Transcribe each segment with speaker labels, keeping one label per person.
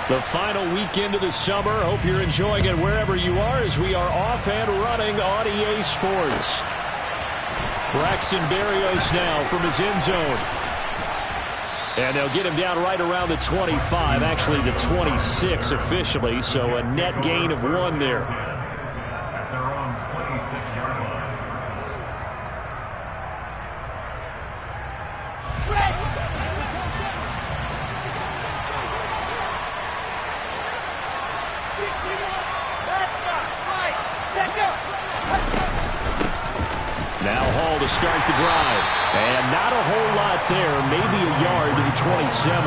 Speaker 1: The final weekend of the summer. Hope you're enjoying it wherever you are as we are off and running on EA Sports. Braxton Berrios now from his end zone. And they'll get him down right around the 25, actually the 26 officially, so a net gain of 1 there.
Speaker 2: At their own 26-yard line.
Speaker 1: Now Hall to start the drive. And not a whole lot there. Maybe a yard to the 27.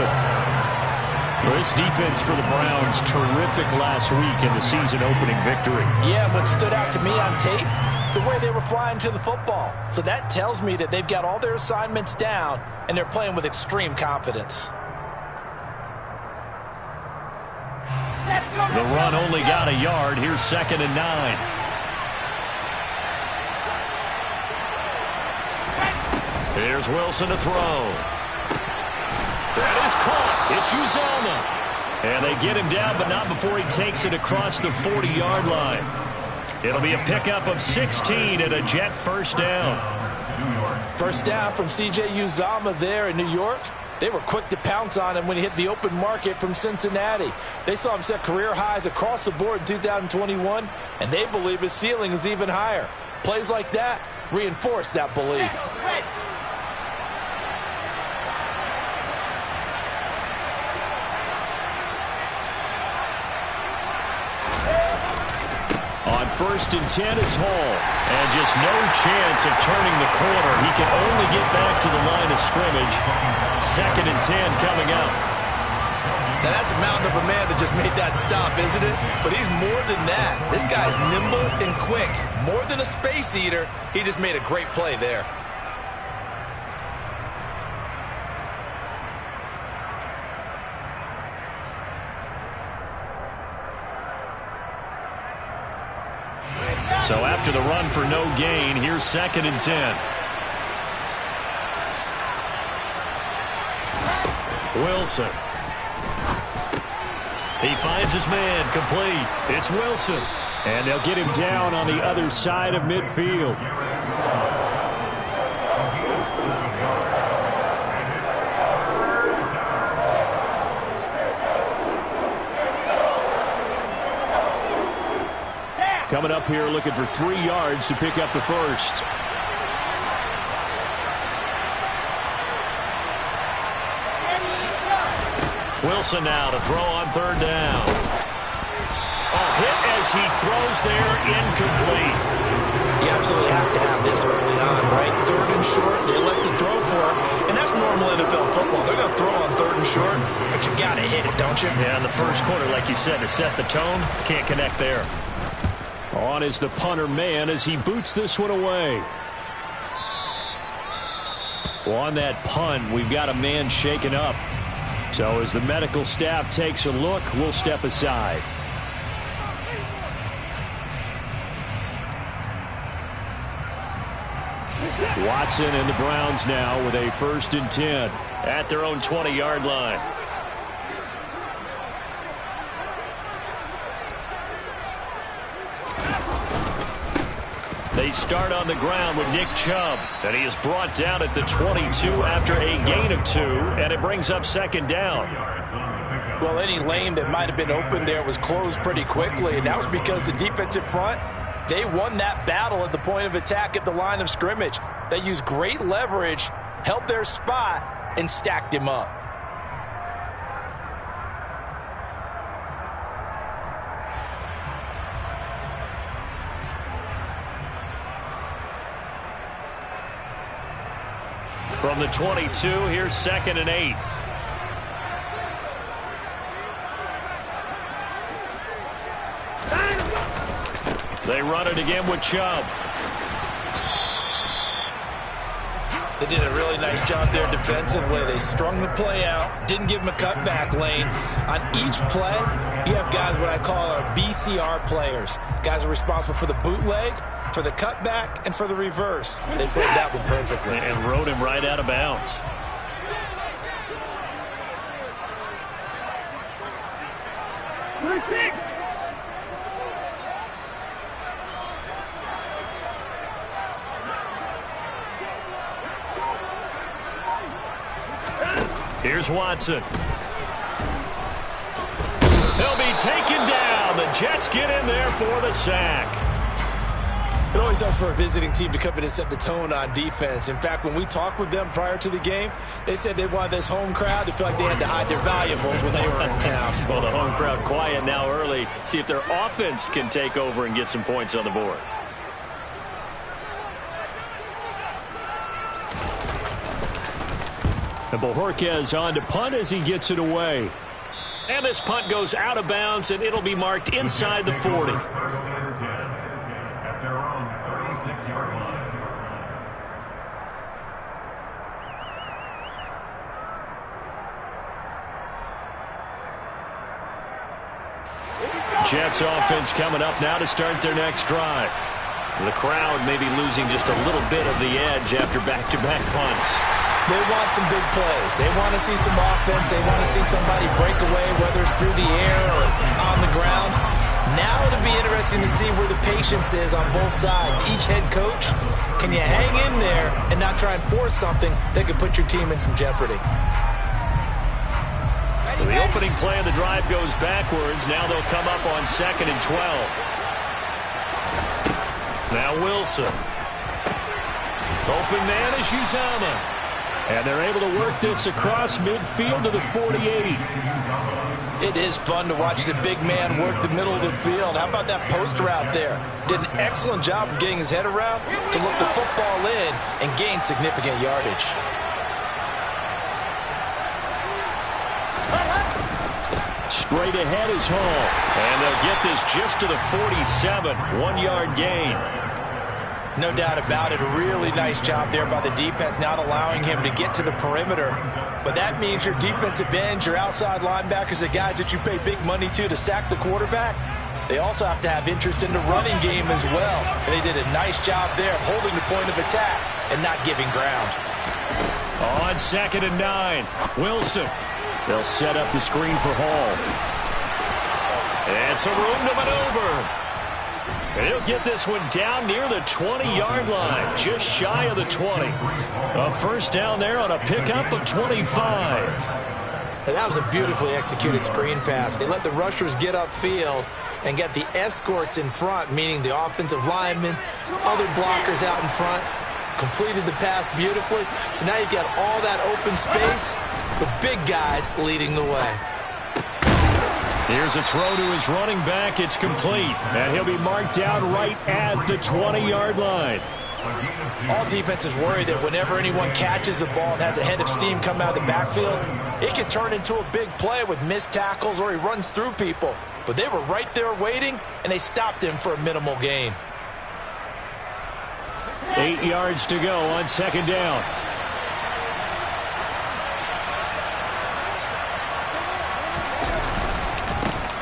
Speaker 1: Well, this defense for the Browns, terrific last week in the season opening victory.
Speaker 3: Yeah, what stood out to me on tape, the way they were flying to the football. So that tells me that they've got all their assignments down, and they're playing with extreme confidence.
Speaker 1: The run only got a yard. Here's 2nd and 9. Here's Wilson to throw. That is caught. It's Uzomah. And they get him down, but not before he takes it across the 40-yard line. It'll be a pickup of 16 and a Jet first down.
Speaker 3: First down from C.J. Uzomah there in New York. They were quick to pounce on him when he hit the open market from Cincinnati. They saw him set career highs across the board in 2021, and they believe his ceiling is even higher. Plays like that reinforce that belief.
Speaker 1: On 1st and 10, it's Hall. And just no chance of turning the corner. He can only get back to the line of scrimmage. 2nd and 10 coming up.
Speaker 3: Now that's a mountain of a man that just made that stop, isn't it? But he's more than that. This guy's nimble and quick. More than a space eater, he just made a great play there.
Speaker 1: So after the run for no gain, here's 2nd and 10. Wilson. He finds his man, complete. It's Wilson. And they'll get him down on the other side of midfield. Coming up here looking for 3 yards to pick up the first. Wilson now to throw on 3rd down. A hit as he throws there, incomplete.
Speaker 3: You absolutely have to have this early on, right? 3rd and short, they elect to throw for it, and that's normal NFL football. They're going to throw on 3rd and short, but you got to hit it, don't you?
Speaker 1: Yeah, in the first quarter, like you said, to set the tone, can't connect there. On is the punter man as he boots this one away. Well, on that punt, we've got a man shaken up. So as the medical staff takes a look, we'll step aside. Watson and the Browns now with a 1st and 10 at their own 20-yard line. They start on the ground with Nick Chubb, and he is brought down at the 22 after a gain of 2, and it brings up 2nd down.
Speaker 3: Well, any lane that might have been open there was closed pretty quickly, and that was because the defensive front, they won that battle at the point of attack at the line of scrimmage. They used great leverage, held their spot, and stacked him up.
Speaker 1: From the 22, here's 2nd and 8. They run it again with Chubb.
Speaker 3: They did a really nice job there defensively. They strung the play out, didn't give him a cutback lane. On each play, you have guys what I call our BCR players. Guys are responsible for the bootleg, for the cutback, and for the reverse. They played that one perfectly.
Speaker 1: And rode him right out of bounds. Here's Watson. He'll be taken down. The Jets get in there for the sack.
Speaker 3: It always helps for a visiting team to come in and set the tone on defense. In fact, when we talked with them prior to the game, they said they wanted this home crowd to feel like they had to hide their valuables when they were in town.
Speaker 1: Well, the home crowd quiet now early. See if their offense can take over and get some points on the board. And Bojorquez on to punt as he gets it away. And this punt goes out of bounds, and it'll be marked inside the 40.
Speaker 2: At their own 36-yard line.
Speaker 1: Jets offense coming up now to start their next drive. The crowd may be losing just a little bit of the edge after back-to-back punts.
Speaker 3: They want some big plays. They want to see some offense. They want to see somebody break away, whether it's through the air or on the ground. Now it'll be interesting to see where the patience is on both sides. Each head coach, can you hang in there and not try and force something that could put your team in some jeopardy?
Speaker 1: So the opening play of the drive goes backwards. Now they'll come up on 2nd and 12. Now Wilson. Open man is Uzomah. And they're able to work this across midfield to the 48.
Speaker 3: It is fun to watch the big man work the middle of the field. How about that post route there? Did an excellent job of getting his head around to look the football in and gain significant yardage.
Speaker 1: Straight ahead is Hall. And they'll get this just to the 47. 1-yard gain.
Speaker 3: No doubt about it. A really nice job there by the defense, not allowing him to get to the perimeter. But that means your defensive ends, your outside linebackers, the guys that you pay big money to sack the quarterback, they also have to have interest in the running game as well. And they did a nice job there of holding the point of attack and not giving ground.
Speaker 1: On 2nd and 9, Wilson. They'll set up the screen for Hall. And some room to maneuver. And he'll get this one down near the 20-yard line, just shy of the 20. A first down there on a pickup of 25.
Speaker 3: And that was a beautifully executed screen pass. They let the rushers get upfield and get the escorts in front, meaning the offensive linemen, other blockers out in front, completed the pass beautifully. So now you've got all that open space, the big guys leading the way.
Speaker 1: Here's a throw to his running back. It's complete. And he'll be marked down right at the 20-yard line.
Speaker 3: All defenses worry that whenever anyone catches the ball and has a head of steam come out of the backfield, it can turn into a big play with missed tackles or he runs through people. But they were right there waiting, and they stopped him for a minimal gain.
Speaker 1: 8 yards to go on 2nd down.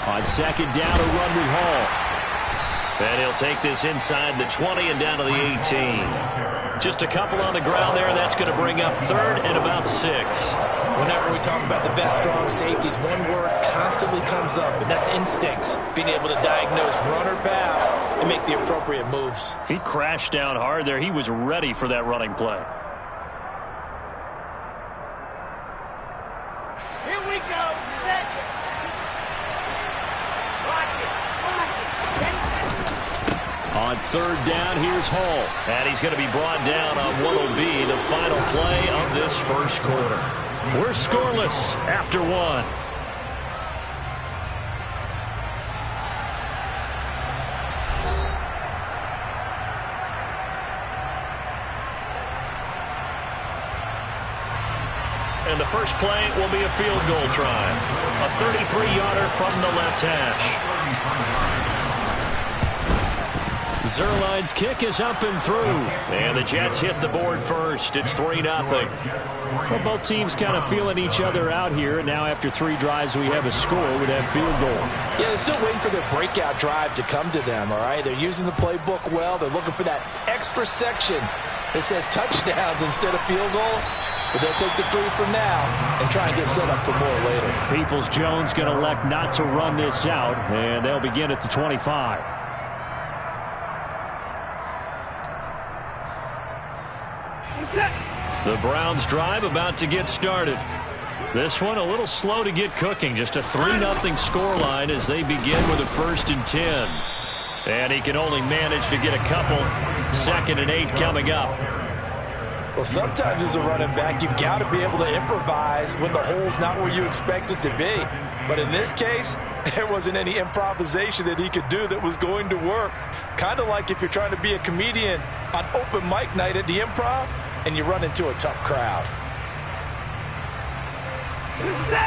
Speaker 1: On 2nd down, a run with Hall. And he'll take this inside the 20 and down to the 18. Just a couple on the ground there. That's going to bring up 3rd and about 6.
Speaker 3: Whenever we talk about the best strong safeties, one word constantly comes up, and that's instincts. Being able to diagnose run or pass and make the appropriate moves.
Speaker 1: He crashed down hard there. He was ready for that running play.
Speaker 4: Here we go. Set.
Speaker 1: On 3rd down, here's Hall. And he's going to be brought down on what will be the final play of this first quarter. We're scoreless after 1. And the first play will be a field goal try. A 33-yarder from the left hash. Zerline's kick is up and through. And the Jets hit the board first. It's 3-0. Well, both teams kind of feeling each other out here. And now after 3 drives, we have a score with that field goal.
Speaker 3: Yeah, they're still waiting for their breakout drive to come to them, all right? They're using the playbook well. They're looking for that extra section that says touchdowns instead of field goals. but they'll take the 3 for now and try and get set up for more later.
Speaker 1: Peoples-Jones going to elect not to run this out, and they'll begin at the 25. The Browns drive about to get started. This one a little slow to get cooking. Just a 3-0 scoreline as they begin with a 1st and 10. And he can only manage to get a couple. 2nd and 8 coming up.
Speaker 3: Well, sometimes as a running back, you've got to be able to improvise when the hole's not where you expect it to be. But in this case, there wasn't any improvisation that he could do that was going to work. Kind of like if you're trying to be a comedian on open mic night at the Improv and you run into a tough crowd.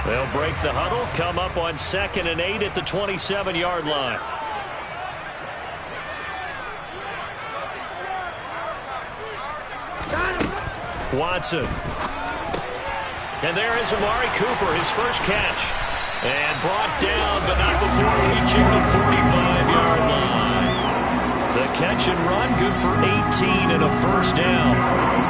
Speaker 1: They'll break the huddle, come up on 2nd and 8 at the 27-yard line. Watson. And there is Amari Cooper, his first catch. And brought down, but not before reaching the 45-yard line. The catch and run, good for 18 and a 1st down.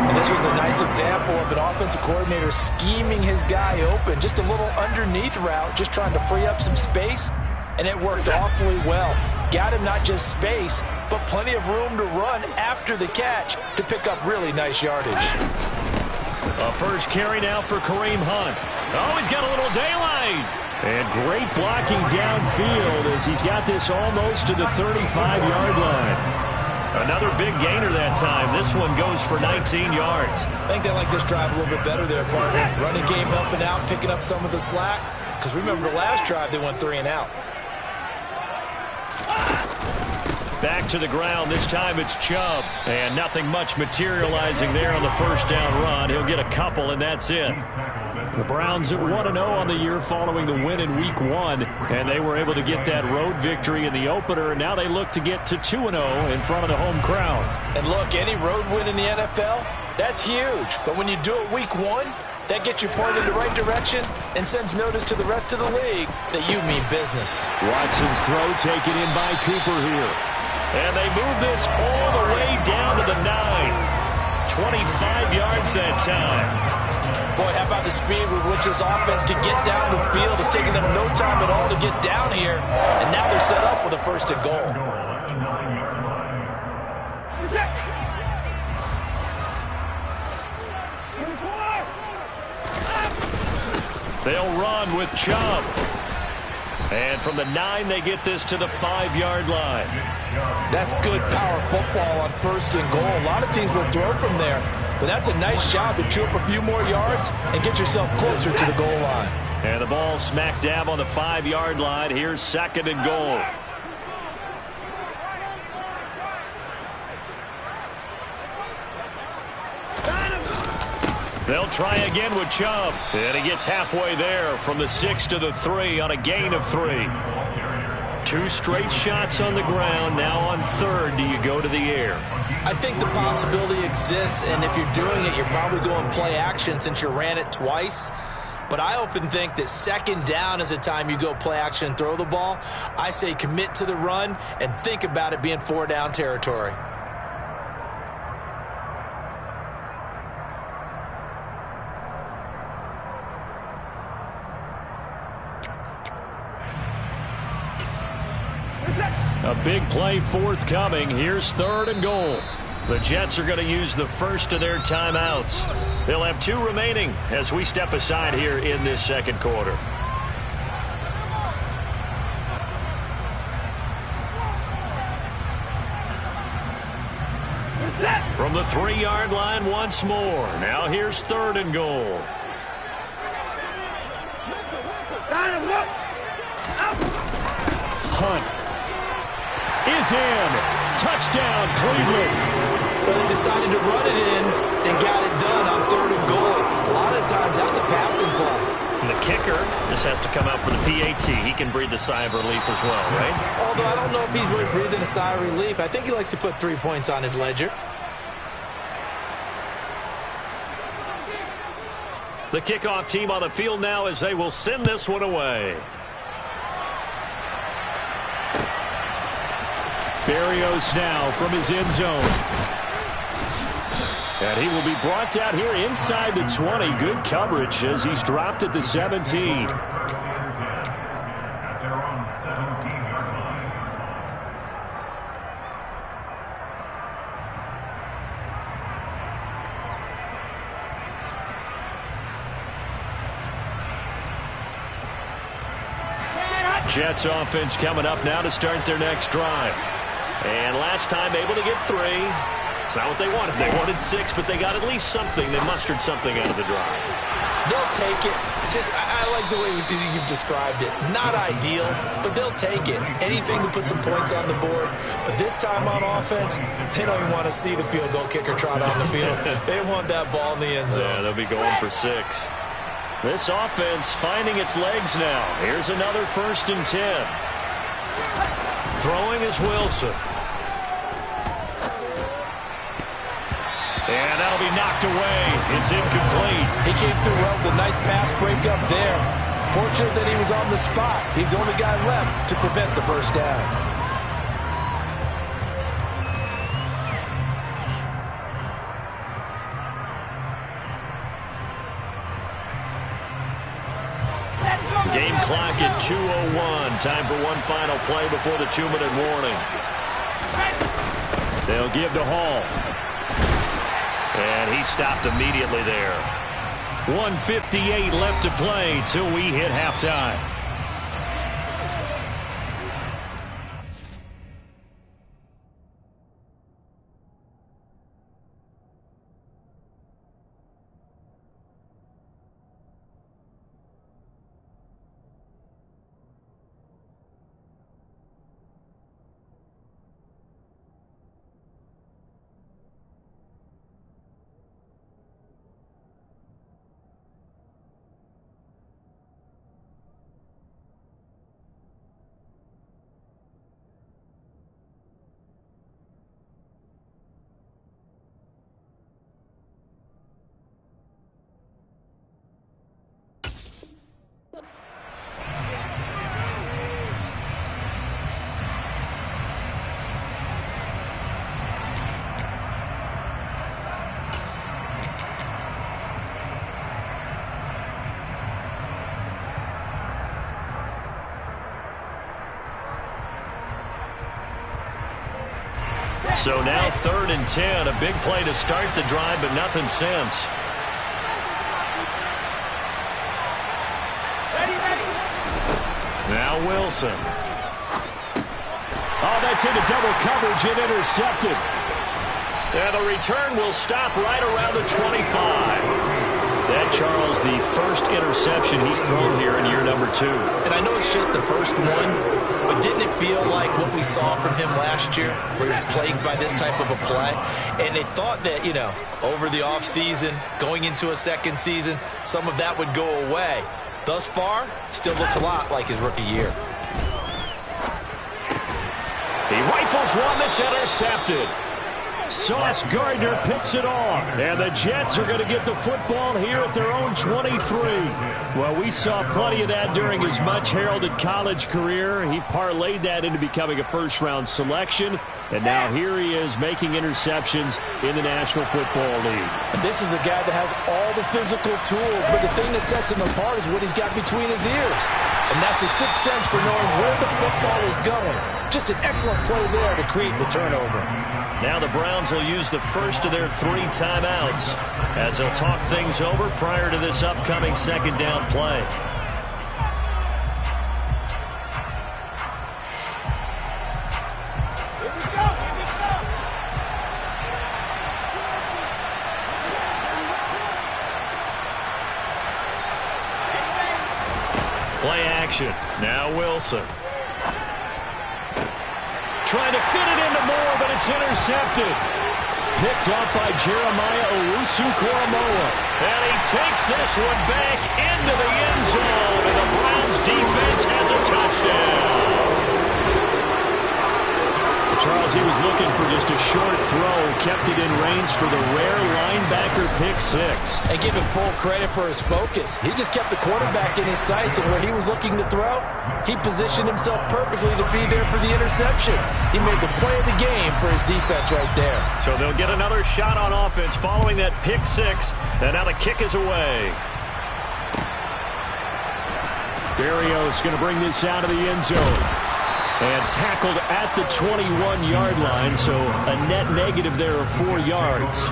Speaker 3: And this was a nice example of an offensive coordinator scheming his guy open. Just a little underneath route, just trying to free up some space. And it worked awfully well. Got him not just space, but plenty of room to run after the catch to pick up really nice yardage.
Speaker 1: A first carry now for Kareem Hunt. Oh, he's got a little daylight. And great blocking downfield as he's got this almost to the 35-yard line. Another big gainer that time. This one goes for 19 yards.
Speaker 3: I think they like this drive a little bit better there, partner. Running game helping out, picking up some of the slack. Because remember, the last drive they went 3 and out.
Speaker 1: Back to the ground. This time it's Chubb. And nothing much materializing there on the 1st down run. He'll get a couple, and that's it. The Browns at 1-0 on the year following the win in Week 1. And they were able to get that road victory in the opener. And now they look to get to 2-0 in front of the home crowd.
Speaker 3: And look, any road win in the NFL, that's huge. But when you do it Week 1, that gets you pointed in the right direction and sends notice to the rest of the league that you mean business.
Speaker 1: Watson's throw taken in by Cooper here. And they move this all the way down to the 9. 25 yards that time.
Speaker 3: Boy, how about the speed with which this offense can get down the field? It's taking them no time at all to get down here. And now they're set up with a 1st and goal.
Speaker 1: They'll run with Chubb. And from the 9, they get this to the 5-yard line.
Speaker 3: That's good power football on 1st and goal. A lot of teams will throw from there. But that's a nice job to chew up a few more yards and get yourself closer to the goal line.
Speaker 1: And the ball smack dab on the 5-yard line. Here's 2nd and goal. They'll try again with Chubb. And he gets halfway there from the 6 to the 3 on a gain of 3. 2 straight shots on the ground. Now on 3rd, do you go to the air?
Speaker 3: I think the possibility exists, and if you're doing it, you're probably going play action since you ran it twice. But I often think that 2nd down is the time you go play action and throw the ball. I say commit to the run and think about it being 4-down territory.
Speaker 1: A big play forthcoming. Here's 3rd and goal. The Jets are going to use the first of their timeouts. They'll have 2 remaining as we step aside here in this 2nd quarter. From the 3-yard line once more. Now here's 3rd and goal. Hunt is in. Touchdown, Cleveland.
Speaker 3: Well, they decided to run it in and got it done on 3rd and goal. A lot of times that's a passing play.
Speaker 1: And the kicker just has to come out for the PAT. He can breathe a sigh of relief as well, right?
Speaker 3: Although I don't know if he's really breathing a sigh of relief. I think he likes to put 3 points on his ledger.
Speaker 1: The kickoff team on the field now as they will send this one away. Berrios now from his end zone. And he will be brought down here inside the 20. Good coverage as he's dropped at the 17.
Speaker 2: At their own 17-yard line.
Speaker 1: Jets offense coming up now to start their next drive. And last time able to get 3. It's not what they wanted. They wanted 6, but they got at least something. They mustered something out of the drive.
Speaker 3: They'll take it. I like the way you've described it. Not ideal, but they'll take it. Anything to put some points on the board. But this time on offense, they don't even want to see the field goal kicker trot on the field. They want that ball in the end zone.
Speaker 1: Yeah, they'll be going for 6. This offense finding its legs now. Here's another 1st and 10. Throwing is Wilson. And that'll be knocked away. It's incomplete.
Speaker 3: He came through well with a nice pass breakup there. Fortunate that he was on the spot. He's the only guy left to prevent the first down.
Speaker 1: Game clock at 2:01. Time for one final play before the 2-minute warning. They'll give to Hall. And he stopped immediately there. 1:58 left to play till we hit halftime. So now 3rd and 10. A big play to start the drive, but nothing since. Now Wilson. Oh, that's into double coverage and intercepted. And the return will stop right around the 25. That, Charles, the first interception he's thrown here in year number 2.
Speaker 3: And I know it's just the first one, but didn't it feel like what we saw from him last year, where he was plagued by this type of a play? And they thought that, over the offseason, going into a second season, some of that would go away. Thus far, still looks a lot like his rookie year.
Speaker 1: He rifles one that's intercepted. Sauce Gardner picks it off. And the Jets are going to get the football here at their own 23. Well, we saw plenty of that during his much-heralded college career. He parlayed that into becoming a first-round selection. And now here he is making interceptions in the National Football League.
Speaker 3: And this is a guy that has all the physical tools, but the thing that sets him apart is what he's got between his ears. And that's the sixth sense for knowing where the football is going. Just an excellent play there to create the turnover.
Speaker 1: Now the Browns will use the first of their 3 timeouts as they'll talk things over prior to this upcoming second down play. Play action. Now Wilson. Trying to fit it into Moore, but it's intercepted. Picked up by Jeremiah Owusu-Koramoah. And he takes this one back into the end zone. And the Browns defense has a touchdown. Charles, he was looking for just a short throw, kept it in range for the rare linebacker pick six.
Speaker 3: And give him full credit for his focus. He just kept the quarterback in his sights, and where he was looking to throw, he positioned himself perfectly to be there for the interception. He made the play of the game for his defense right there.
Speaker 1: So they'll get another shot on offense following that pick six, and now the kick is away. Berrios going to bring this out of the end zone. And tackled at the 21-yard line, so a net negative there of 4 yards.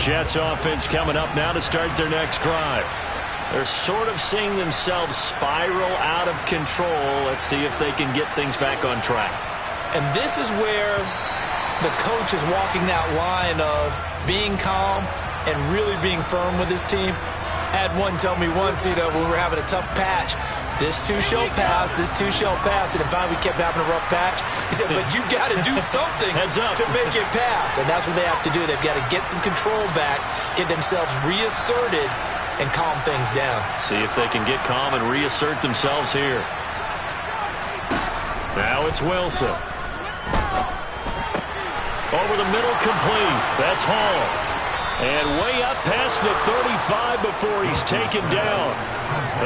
Speaker 1: Jets offense coming up now to start their next drive. They're sort of seeing themselves spiral out of control. Let's see if they can get things back on track.
Speaker 3: And this is where the coach is walking that line of being calm and really being firm with his team. I had one tell me once, when we were having a tough patch, this too shall pass, this too shall pass, and finally we kept having a rough patch. He said, but you got to do something to make it pass, and that's what they have to do. They've got to get some control back, get themselves reasserted, and calm things down.
Speaker 1: See if they can get calm and reassert themselves here. Now it's Wilson. Over the middle, complete. That's Hall. And way up past the 35 before he's taken down.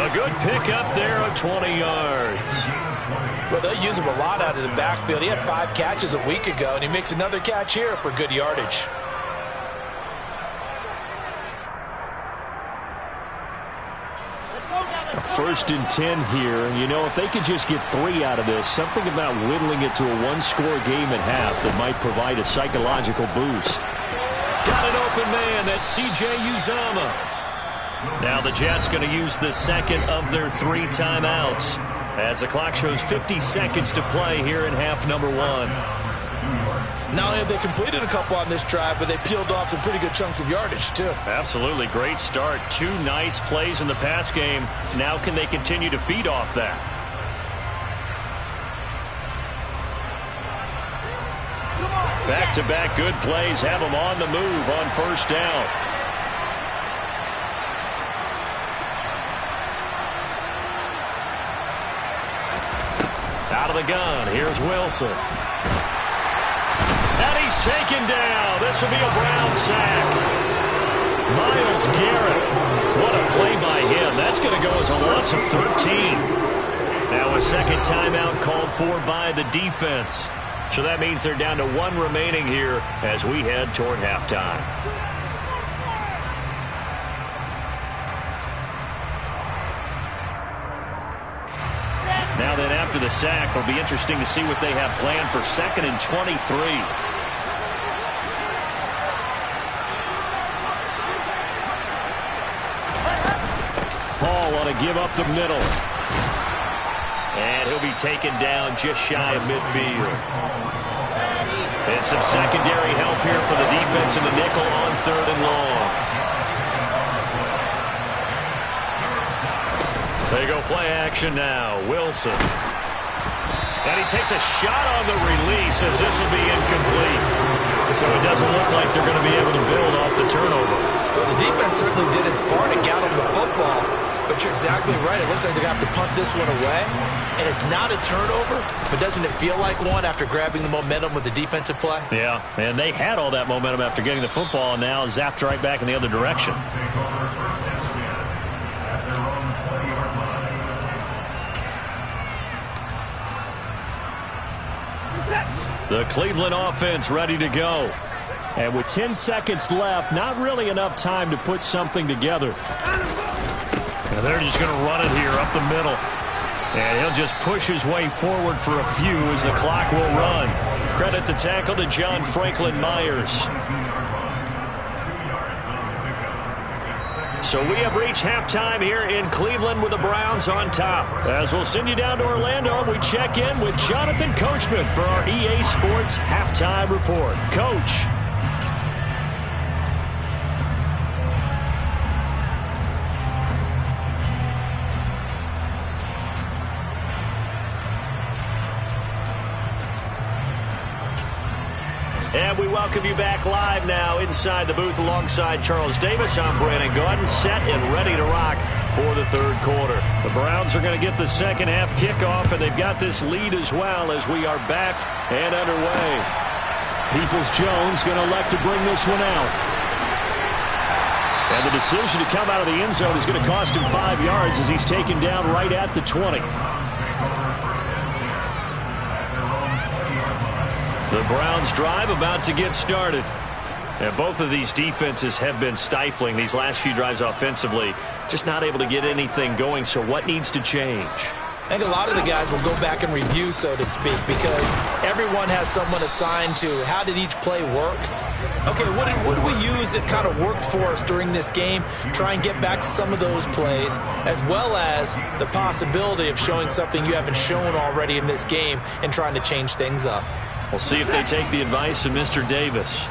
Speaker 1: A good pickup there of 20 yards.
Speaker 3: Well, they'll use him a lot out of the backfield. He had 5 catches a week ago, and he makes another catch here for good yardage.
Speaker 1: First and 10 here. And, if they could just get 3 out of this, something about whittling it to a one-score game at half that might provide a psychological boost. Got an open man. That's C.J. Uzomah. Now the Jets going to use the second of their 3 timeouts as the clock shows 50 seconds to play here in half number 1.
Speaker 3: Not only have they completed a couple on this drive, but they peeled off some pretty good chunks of yardage, too.
Speaker 1: Absolutely. Great start. 2 nice plays in the pass game. Now can they continue to feed off that? Back-to-back good plays have them on the move on first down. Out of the gun. Here's Wilson. And he's taken down. This will be a Brown sack. Myles Garrett. What a play by him. That's going to go as a loss of 13. Now a second timeout called for by the defense. So that means they're down to 1 remaining here as we head toward halftime. Now then, after the sack, it'll be interesting to see what they have planned for 2nd and 23. Hall want to give up the middle. And he'll be taken down just shy of midfield. And some secondary help here for the defense in the nickel on 3rd and long. They go play action now. Wilson. And he takes a shot on the release as this will be incomplete. So it doesn't look like they're going to be able to build off the turnover.
Speaker 3: Well, the defense certainly did its part to get them the football. But you're exactly right. It looks like they're going to have to punt this one away. And it's not a turnover, but doesn't it feel like one after grabbing the momentum with the defensive play?
Speaker 1: Yeah, and they had all that momentum after getting the football, and now zapped right back in the other direction. The Cleveland offense ready to go. And with 10 seconds left, not really enough time to put something together. And they're just going to run it here up the middle. And he'll just push his way forward for a few as the clock will run. Credit the tackle to John Franklin Myers. So we have reached halftime here in Cleveland with the Browns on top. As we'll send you down to Orlando, we check in with Jonathan Coachman for our EA Sports Halftime Report. Coach. And we welcome you back live now inside the booth alongside Charles Davis. I'm Brandon Gaudin, set and ready to rock for the third quarter. The Browns are going to get the second half kickoff, and they've got this lead as well as we are back and underway. Peoples-Jones going to elect to bring this one out. And the decision to come out of the end zone is going to cost him 5 yards as he's taken down right at the 20. The Browns drive about to get started. And both of these defenses have been stifling these last few drives offensively. Just not able to get anything going. So what needs to change?
Speaker 3: I think a lot of the guys will go back and review, so to speak, because everyone has someone assigned to how did each play work. Okay, what did we use that kind of worked for us during this game? Try and get back to some of those plays, as well as the possibility of showing something you haven't shown already in this game and trying to change things up.
Speaker 1: We'll see if they take the advice of Mr. Davis.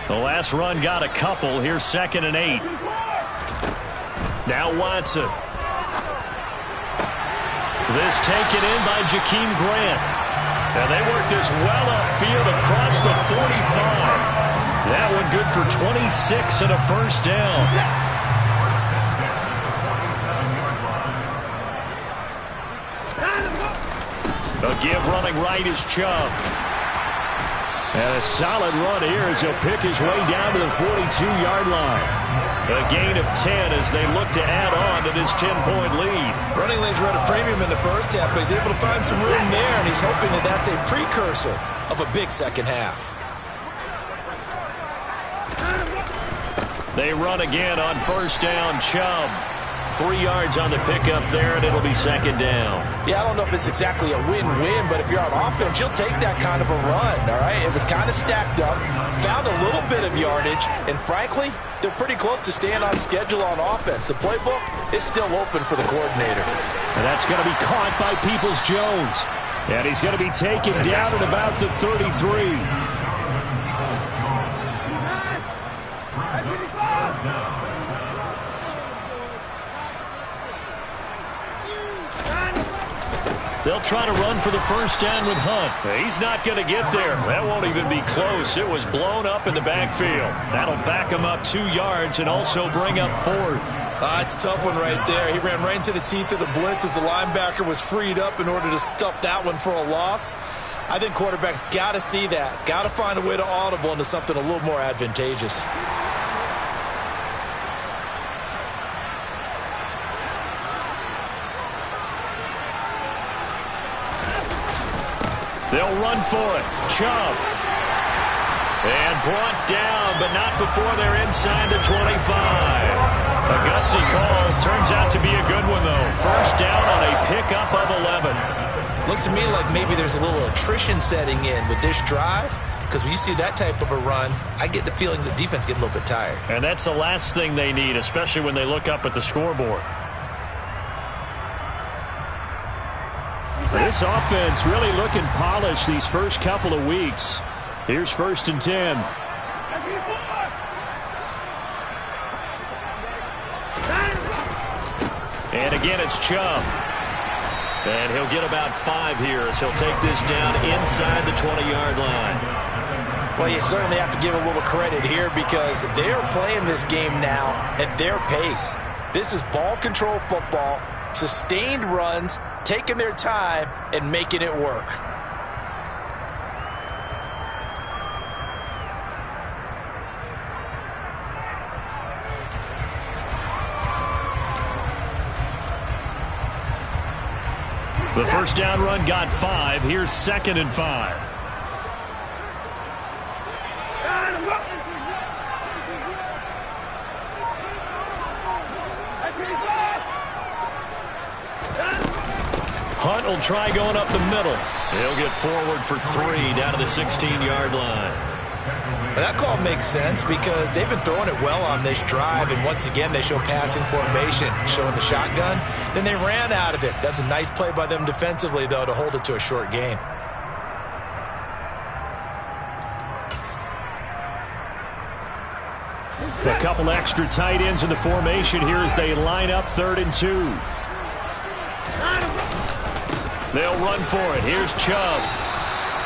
Speaker 1: The last run got a couple. Here's 2nd and 8. Now Watson. This taken in by Jakeem Grant. And they work this well upfield across the 45. That one good for 26 and a first down. A give running right is Chubb. And a solid run here as he'll pick his way down to the 42-yard line. A gain of 10 as they look to add on to this 10-point lead.
Speaker 3: Running lanes run a premium in the first half, but he's able to find some room there, and he's hoping that that's a precursor of a big second half.
Speaker 1: They run again on first down. Chubb. 3 yards on the pickup there, and it'll be 2nd down.
Speaker 3: Yeah, I don't know if it's exactly a win-win, but if you're on offense, you'll take that kind of a run, all right? It was kind of stacked up, found a little bit of yardage, and frankly, they're pretty close to staying on schedule on offense. The playbook is still open for the coordinator.
Speaker 1: And that's going to be caught by Peoples-Jones. And he's going to be taken down at about the 33. They'll try to run for the first down with Hunt. He's not going to get there. That won't even be close. It was blown up in the backfield. That'll back him up 2 yards and also bring up 4th.
Speaker 3: It's a tough one right there. He ran right into the teeth of the blitz as the linebacker was freed up in order to stop that one for a loss. I think quarterbacks got to see that. Got to find a way to audible into something a little more advantageous.
Speaker 1: They'll run for it. Chubb. And brought down, but not before they're inside the 25. A gutsy call. Turns out to be a good one, though. First down on a pickup of 11.
Speaker 3: Looks to me like maybe there's a little attrition setting in with this drive. Because when you see that type of a run, I get the feeling the defense getting a little bit tired.
Speaker 1: And that's the last thing they need, especially when they look up at the scoreboard. This offense really looking polished these first couple of weeks. Here's 1st and 10. And again, it's Chubb. And he'll get about 5 here as he'll take this down inside the 20-yard line.
Speaker 3: Well, you certainly have to give a little credit here because they are playing this game now at their pace. This is ball control football, sustained runs, taking their time and making it work.
Speaker 1: The first down run got 5. Here's 2nd and 5. Hunt will try going up the middle. He'll get forward for 3 down to the 16-yard line.
Speaker 3: That call makes sense because they've been throwing it well on this drive, and once again they show passing formation, showing the shotgun. Then they ran out of it. That's a nice play by them defensively, though, to hold it to a short gain.
Speaker 1: A couple extra tight ends in the formation here as they line up 3rd and 2. They'll run for it. Here's Chubb.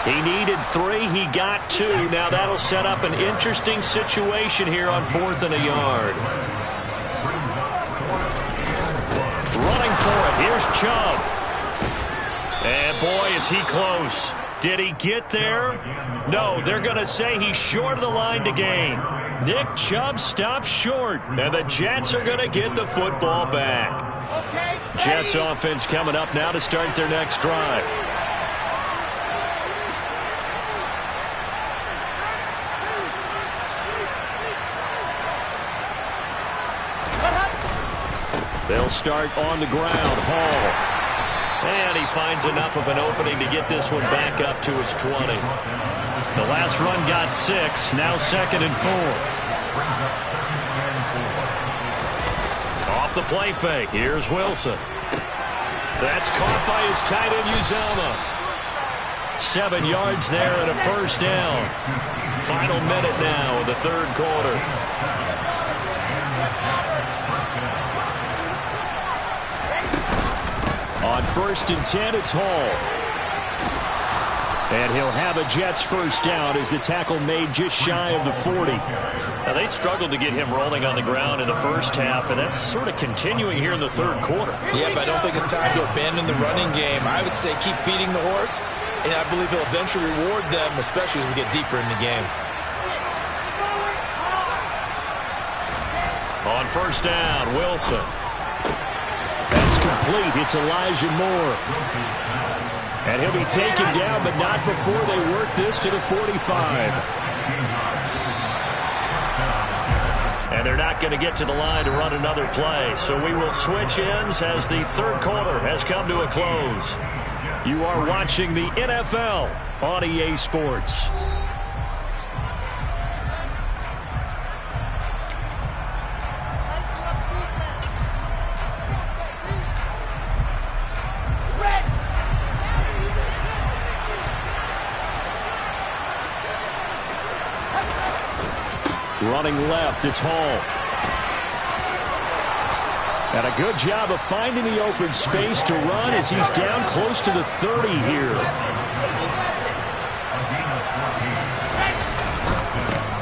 Speaker 1: He needed 3. He got 2. Now that'll set up an interesting situation here on 4th and a yard. Running for it. Here's Chubb. And boy, is he close. Did he get there? No, they're going to say he's short of the line to gain. Nick Chubb stops short, and the Jets are going to get the football back. Jets offense coming up now to start their next drive. They'll start on the ground. Hall. And he finds enough of an opening to get this one back up to his 20. The last run got 6. Now 2nd and 4. Off the play fake. Here's Wilson. That's caught by his tight end, Uzama. 7 yards there and a first down. Final minute now of the 3rd quarter. On 1st and 10, it's Hall. And he'll have a Jets first down as the tackle made just shy of the 40. Now, they struggled to get him rolling on the ground in the first half, and that's sort of continuing here in the 3rd quarter.
Speaker 3: Yeah, but I don't think it's time to abandon the running game. I would say keep feeding the horse, and I believe he'll eventually reward them, especially as we get deeper in the game.
Speaker 1: On 1st down, Wilson. That's complete. It's Elijah Moore. And he'll be taken down, but not before they work this to the 45. And they're not going to get to the line to run another play. So we will switch ends as the 3rd quarter has come to a close. You are watching the NFL on EA Sports. Running left, it's Hall. And a good job of finding the open space to run as he's down close to the 30 here.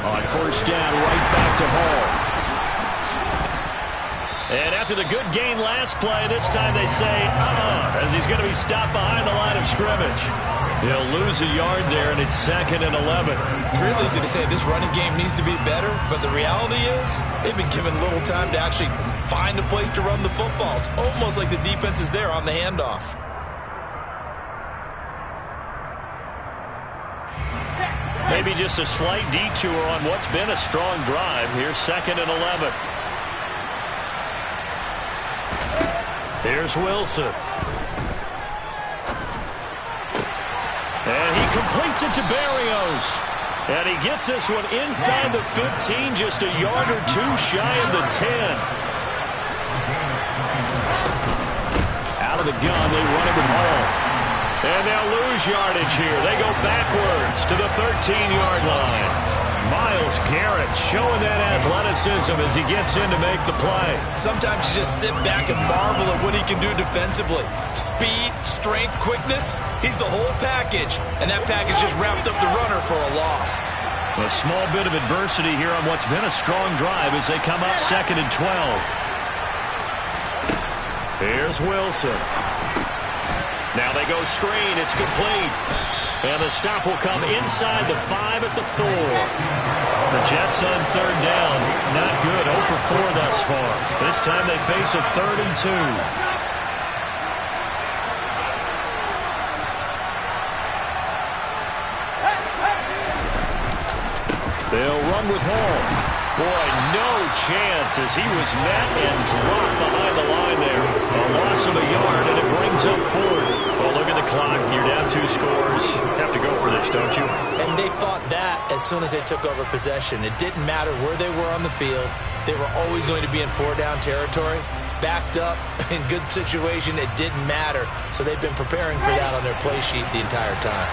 Speaker 1: On 1st down, right back to Hall. And after the good gain last play, this time they say, as he's going to be stopped behind the line of scrimmage. He'll lose a yard there, and it's 2nd and 11.
Speaker 3: It's real easy to say this running game needs to be better, but the reality is they've been given little time to actually find a place to run the football. It's almost like the defense is there on the handoff.
Speaker 1: Maybe just a slight detour on what's been a strong drive. Here's 2nd and 11. Here's Wilson. And he completes it to Berrios. And he gets this one inside the 15, just a yard or 2 shy of the 10. Out of the gun, they run it with Hall. And they'll lose yardage here. They go backwards to the 13-yard line. Myles Garrett showing that athleticism as he gets in to make the play.
Speaker 3: Sometimes you just sit back and marvel at what he can do defensively. Speed, strength, quickness, he's the whole package. And that package just wrapped up the runner for a loss.
Speaker 1: A small bit of adversity here on what's been a strong drive as they come up 2nd and 12. Here's Wilson. Now they go screen. It's complete. And the stop will come inside the 5 at the 4. The Jets on 3rd down. Not good. 0 for 4 thus far. This time they face a 3rd and 2. They'll run with Hall. Boy, no chance as he was met and dropped behind the line there. A loss of a yard, and it brings up 4th. Well, look at the clock. You're down 2 scores. Have to go for this, don't you?
Speaker 3: And they thought that as soon as they took over possession. It didn't matter where they were on the field. They were always going to be in 4-down territory. Backed up, in good situation, it didn't matter. So they've been preparing for that on their play sheet the entire time.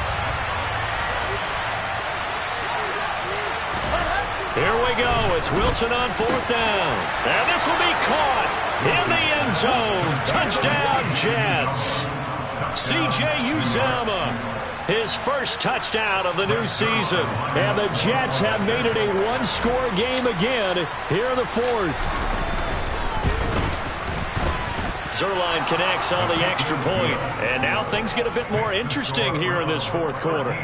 Speaker 1: Here we go. It's Wilson on 4th down. And this will be caught in the end zone. Touchdown, Jets. C.J. Uzama his first touchdown of the new season. And the Jets have made it a one-score game again here in the fourth. Zuerlein connects on the extra point. And now things get a bit more interesting here in this fourth quarter.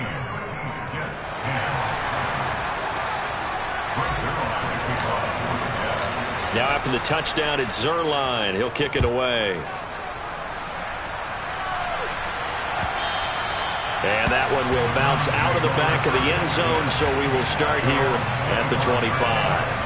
Speaker 1: Now after the touchdown, it's Zuerlein. He'll kick it away. And that one will bounce out of the back of the end zone, so we will start here at the 25.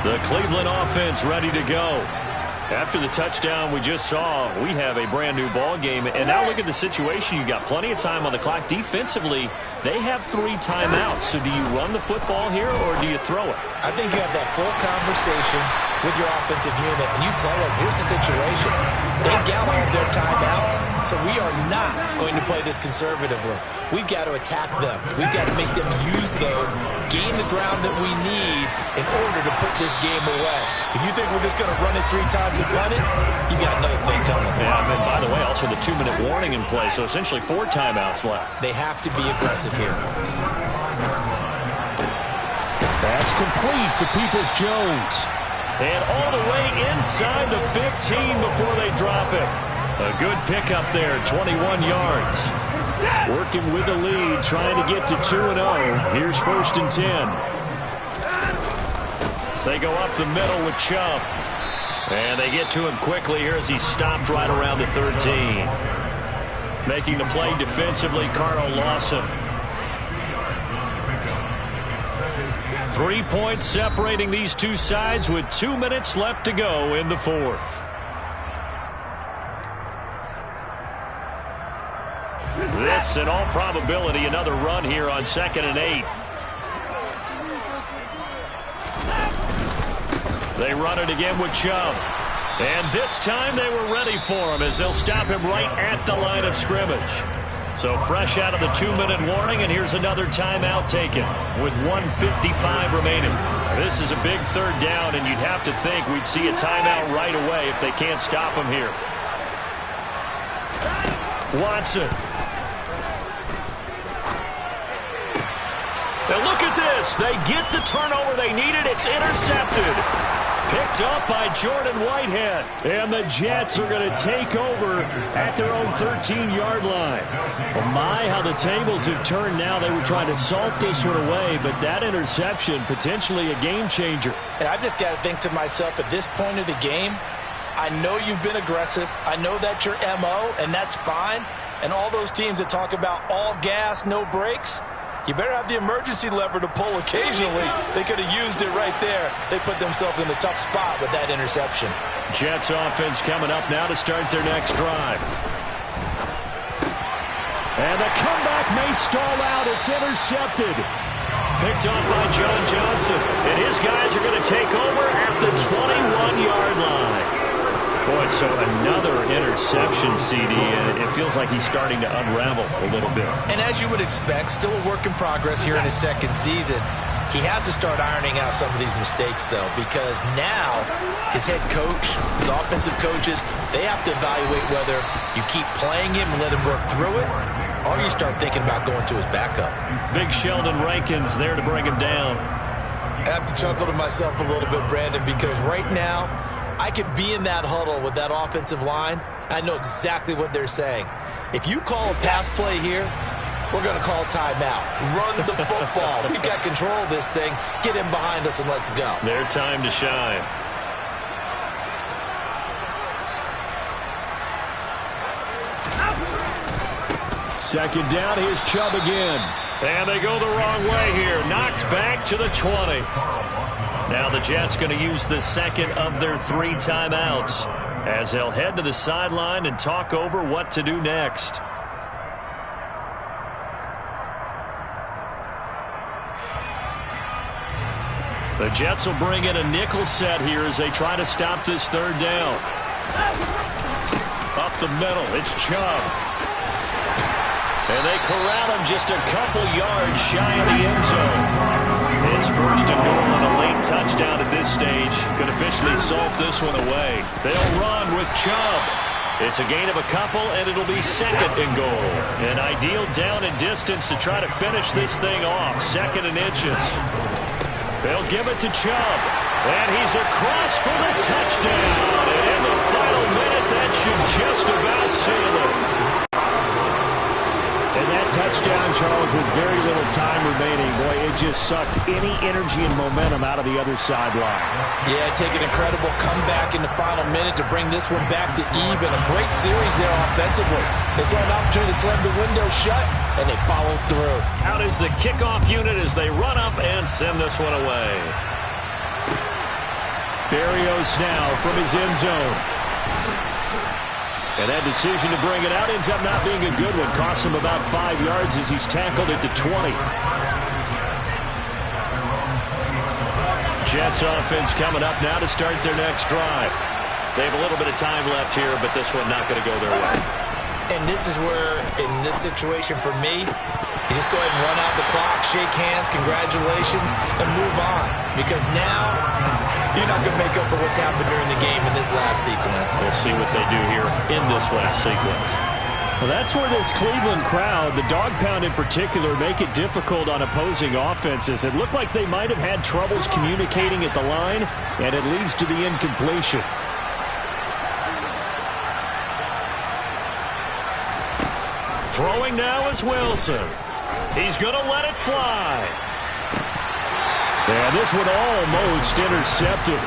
Speaker 1: The Cleveland offense ready to go. After the touchdown we just saw, we have a brand new ball game. And now look at the situation. You got plenty of time on the clock. Defensively, they have 3 timeouts. So do you run the football here or do you throw it?
Speaker 3: I think you have that full conversation with your offensive unit, and you tell them, here's the situation. They got all their timeouts, so we are not going to play this conservatively. We've got to attack them. We've got to make them use those, gain the ground that we need in order to put this game away. If you think we're just going to run it 3 times and punt it, you got another thing coming.
Speaker 1: Yeah, and by the way, also the 2-minute warning in play, so essentially 4 timeouts left.
Speaker 3: They have to be aggressive here.
Speaker 1: That's complete to Peoples-Jones. And all the way inside the 15 before they drop it. A good pickup there, 21 yards. Working with the lead, trying to get to 2-0. Here's 1st and 10. They go up the middle with Chubb. And they get to him quickly here as he stopped right around the 13. Making the play defensively, Carl Lawson. 3 points separating these two sides with 2 minutes left to go in the fourth. This, in all probability, another run here on 2nd and 8. They run it again with Chubb. And this time they were ready for him as they'll stop him right at the line of scrimmage. So fresh out of the 2-minute warning, and here's another timeout taken with 1:55 remaining. This is a big 3rd down, and you'd have to think we'd see a timeout right away if they can't stop him here. Watson. Now look at this. They get the turnover they needed. It's intercepted. Picked up by Jordan Whitehead. And the Jets are going to take over at their own 13-yard line. Well, my, how the tables have turned now. They were trying to salt this one away, but that interception, potentially a game changer.
Speaker 3: And I've just got to think to myself, at this point of the game, I know you've been aggressive. I know that's your MO, and that's fine. And all those teams that talk about all gas, no brakes, you better have the emergency lever to pull occasionally. They could have used it right there. They put themselves in a tough spot with that interception.
Speaker 1: Jets offense coming up now to start their next drive. And the comeback may stall out. It's intercepted. Picked up by John Johnson. And his guys are going to take over at the 21-yard line. Boy, so another interception, CD, and it feels like he's starting to unravel a little bit. And
Speaker 3: as you would expect, still a work in progress here in his 2nd season. He has to start ironing out some of these mistakes, though, because now his head coach, his offensive coaches, they have to evaluate whether you keep playing him and let him work through it, or you start thinking about going to his backup.
Speaker 1: Big Sheldon Rankins there to bring him down.
Speaker 3: I have to chuckle to myself a little bit, Brandon, because right now, I could be in that huddle with that offensive line. I know exactly what they're saying. If you call a pass play here, we're going to call timeout. Run the football. We've got control of this thing. Get him behind us and let's go.
Speaker 1: Their time to shine. Second down, here's Chubb again. And they go the wrong way here. Knocked back to the 20. Now the Jets going to use the 2nd of their 3 timeouts as they'll head to the sideline and talk over what to do next. The Jets will bring in a nickel set here as they try to stop this 3rd down. Up the middle, it's Chubb. And they corral him just a couple yards shy of the end zone. It's first and goal on a late touchdown at this stage. Could officially salt this one away. They'll run with Chubb. It's a gain of a couple, and it'll be second and goal. An ideal down and distance to try to finish this thing off. Second and inches. They'll give it to Chubb. And he's across for the touchdown. And in the final minute, that should just about seal it. And that touchdown, Charles, with very little time remaining, boy, it just sucked any energy and momentum out of the other sideline.
Speaker 3: Yeah, take an incredible comeback in the final minute to bring this one back to even. A great series there offensively. They saw an opportunity to slam the window shut, and they followed through.
Speaker 1: Out is the kickoff unit as they run up and send this one away. Berrios now from his end zone. And that decision to bring it out ends up not being a good one. Costs him about 5 yards as he's tackled at the 20. Jets offense coming up now to start their next drive. They have a little bit of time left here, but this one not going to go their way.
Speaker 3: And this is where, in this situation for me, you just go ahead and run out the clock, shake hands, congratulations, and move on. Because now, you're not going to make up for what's happened during the game in this last sequence.
Speaker 1: We'll see what they do here in this last sequence. Well, that's where this Cleveland crowd, the dog pound in particular, make it difficult on opposing offenses. It looked like they might have had troubles communicating at the line, and it leads to the incompletion. Throwing now is Wilson. He's going to let it fly. And this one almost intercepted.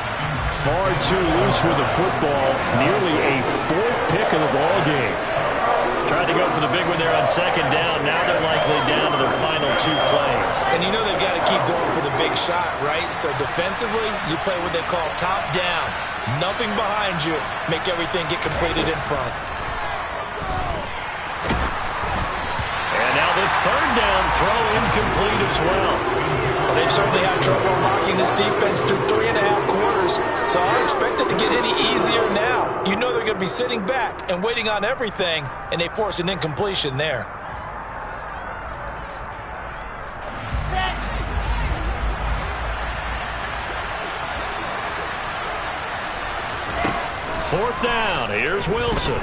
Speaker 1: Far too loose with the football. Nearly a fourth pick of the ball game. Tried to go for the big one there on second down. Now they're likely down to their final 2 plays.
Speaker 3: And you know they've got to keep going for the big shot, right? So defensively, you play what they call top down. Nothing behind you. Make everything get completed in front.
Speaker 1: The third down throw incomplete as well.
Speaker 3: Well, they've certainly had trouble unlocking this defense through 3.5 quarters, so I expect it to get any easier now. You know they're going to be sitting back and waiting on everything, and they force an incompletion there.
Speaker 4: Set.
Speaker 1: Fourth down. Here's Wilson.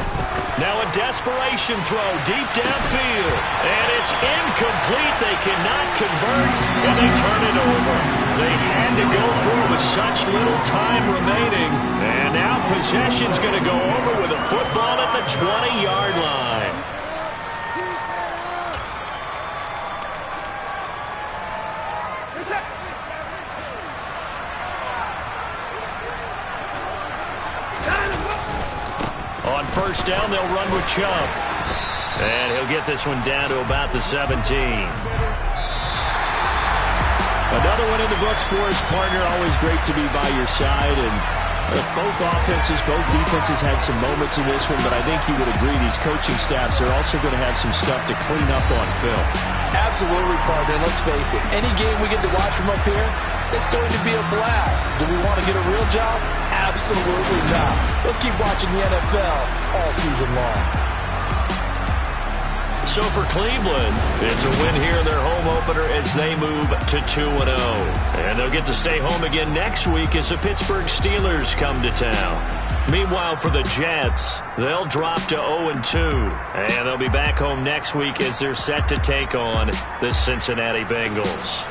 Speaker 1: Now a desperation throw deep downfield. And it's incomplete. They cannot convert, and they turn it over. They had to go through with such little time remaining. And now possession's going to go over with a football at the 20-yard line. On first down, they'll run with Chubb. And he'll get this one down to about the 17. Another one in the books for his partner. Always great to be by your side. And both offenses, both defenses had some moments in this one, but I think you would agree these coaching staffs are also going to have some stuff to clean up on film.
Speaker 3: Absolutely, partner. Let's face it. Any game we get to watch from up here, it's going to be a blast. Do we want to get a real job? Absolutely not. Let's keep watching the NFL all season long.
Speaker 1: So for Cleveland, it's a win here in their home opener as they move to 2-0. And they'll get to stay home again next week as the Pittsburgh Steelers come to town. Meanwhile, for the Jets, they'll drop to 0-2. And they'll be back home next week as they're set to take on the Cincinnati Bengals.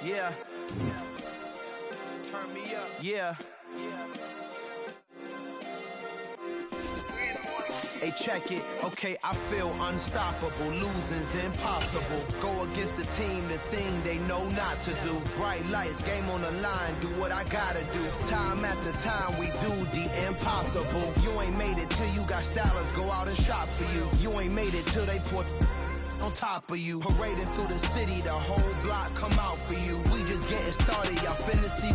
Speaker 5: Yeah. Turn me up. Yeah. Hey, check it. Okay, I feel unstoppable. Losing's impossible. Go against the team, the thing they know not to do. Bright lights, game on the line. Do what I gotta do. Time after time, we do the impossible. You ain't made it till you got stylers. Go out and shop for you. You ain't made it till they put on top of you. Parading through the city, the whole block come out for you. We just getting started, y'all finna see